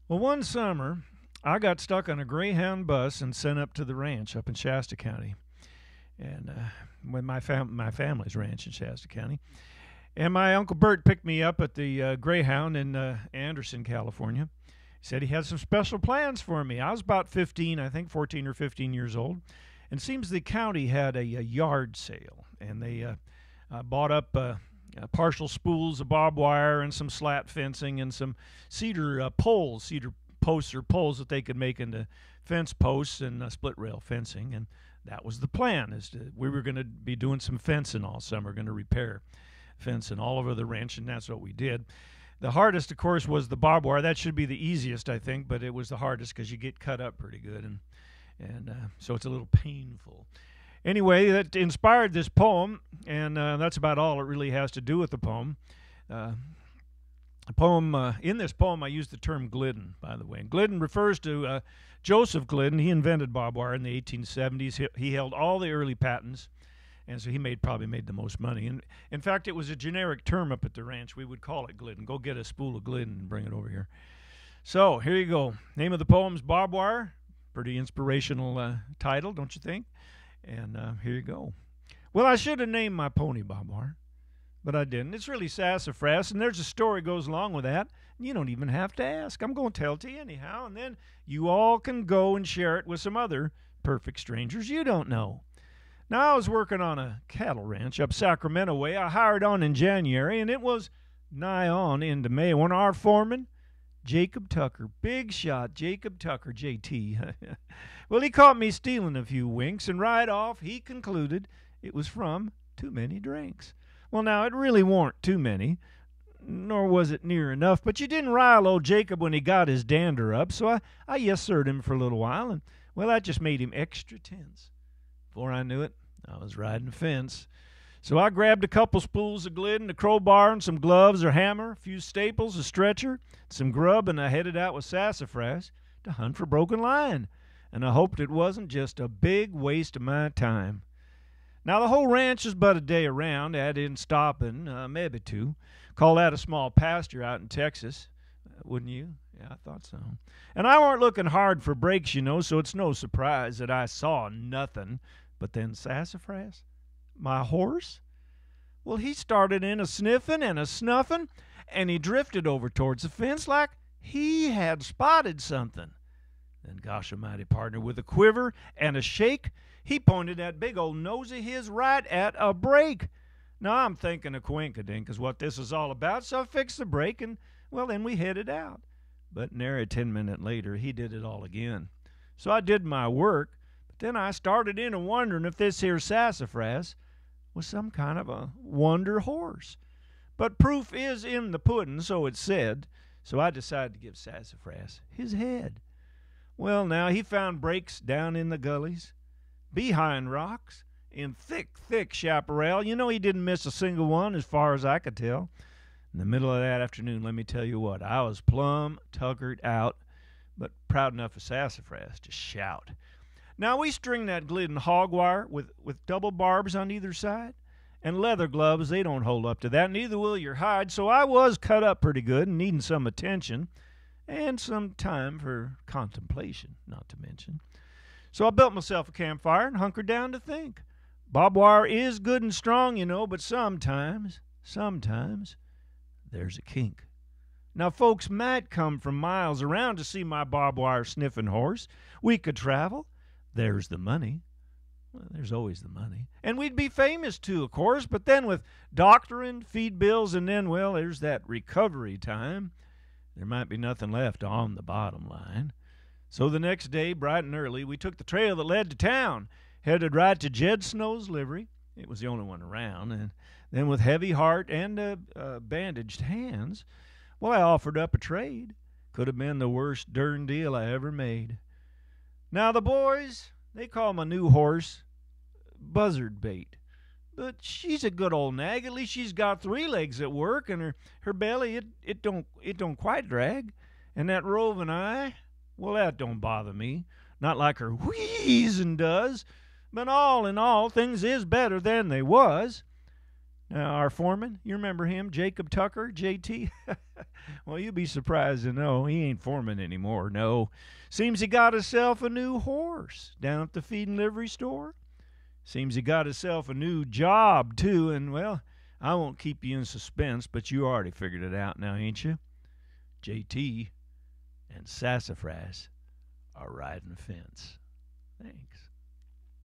Well, one summer, I got stuck on a Greyhound bus and sent up to the ranch up in Shasta County, and with my family's ranch in Shasta County. And my uncle Bert picked me up at the Greyhound in Anderson, California. He said he had some special plans for me. I was about 15, I think 14 or 15 years old, and it seems the county had a yard sale, and they bought up partial spools of barbed wire and some slat fencing and some cedar posts or poles that they could make into fence posts and split rail fencing. And that was the plan. We were going to be doing some fencing all summer, going to repair fencing all over the ranch, and that's what we did. The hardest, of course, was the barbed wire. That should be the easiest, I think, but it was the hardest because you get cut up pretty good, and so it's a little painful. Anyway, that inspired this poem, and that's about all it really has to do with the poem. In this poem, I used the term Glidden, by the way. And Glidden refers to Joseph Glidden. He invented barbed wire in the 1870s. He held all the early patents, and so he probably made the most money. And in fact, it was a generic term up at the ranch. We would call it Glidden. Go get a spool of Glidden and bring it over here. So here you go. Name of the poem's Barbed Wire. Pretty inspirational title, don't you think? And here you go. Well, I should have named my pony Bobwire, but I didn't. It's really sassafras, and there's a story goes along with that. You don't even have to ask. I'm going to tell it to you anyhow, and then you all can go and share it with some other perfect strangers you don't know. Now, I was working on a cattle ranch up Sacramento way. I hired on in January, and it was nigh on into May when our foreman, Jacob Tucker, big shot Jacob Tucker, JT. Well, he caught me stealing a few winks, and right off he concluded it was from too many drinks. Well, now, it really weren't too many, nor was it near enough, but you didn't rile old Jacob when he got his dander up, so I yes-sirred him for a little while, and, well, that just made him extra tense. Before I knew it, I was riding a fence. So I grabbed a couple spools of Glidden, a crowbar, and some gloves or hammer, a few staples, a stretcher, some grub, and I headed out with sassafras to hunt for broken line. And I hoped it wasn't just a big waste of my time. Now, the whole ranch is but a day around, add in stopping, maybe two. Call that a small pasture out in Texas, wouldn't you? Yeah, I thought so. And I weren't looking hard for breaks, so it's no surprise that I saw nothing. But then sassafras, my horse, well, he started in a sniffing and a snuffing, and he drifted over towards the fence like he had spotted something. Then, gosh almighty, partner, with a quiver and a shake, he pointed that big old nose of his right at a brake. Now, I'm thinking a coinkydink is what this is all about, so I fixed the brake, and, well, then we headed out. But nary 10 minutes later, he did it all again. So I did my work, but then I started in and wondering if this here sassafras was some kind of a wonder horse. But proof is in the pudding, so it's said, so I decided to give sassafras his head. Well, now, he found breaks down in the gullies, behind rocks, in thick chaparral. He didn't miss a single one as far as I could tell. In the middle of that afternoon, let me tell you what, I was plumb tuckered out, but proud enough of sassafras to shout. Now, we string that Glidden hog wire with double barbs on either side, and leather gloves, they don't hold up to that, neither will your hide, so I was cut up pretty good and needing some attention and some time for contemplation, not to mention. So I built myself a campfire and hunkered down to think. Barbed wire is good and strong, but sometimes, there's a kink. Now, folks might come from miles around to see my barbed wire sniffing horse. We could travel. There's the money. Well, there's always the money. And we'd be famous too, of course, but then with doctoring, feed bills, and then, well, there's that recovery time. There might be nothing left on the bottom line. So the next day, bright and early, we took the trail that led to town, headed right to Jed Snow's livery. It was the only one around. And then with heavy heart and bandaged hands, well, I offered up a trade. Could have been the worst darn deal I ever made. Now, the boys, they call my new horse Buzzard Bait. But she's a good old nag. At least she's got 3 legs at work, and her belly, it don't quite drag. And that roving eye, well, that don't bother me. Not like her wheezing does. But all in all, things is better than they was. Now, our foreman, you remember him, Jacob Tucker, JT? Well, you'd be surprised to know he ain't foreman anymore. No. Seems he got himself a new horse down at the feed and livery store. Seems he got himself a new job, too. And, well, I won't keep you in suspense, but you already figured it out now, ain't you? JT and Sassafras are riding the fence. Thanks.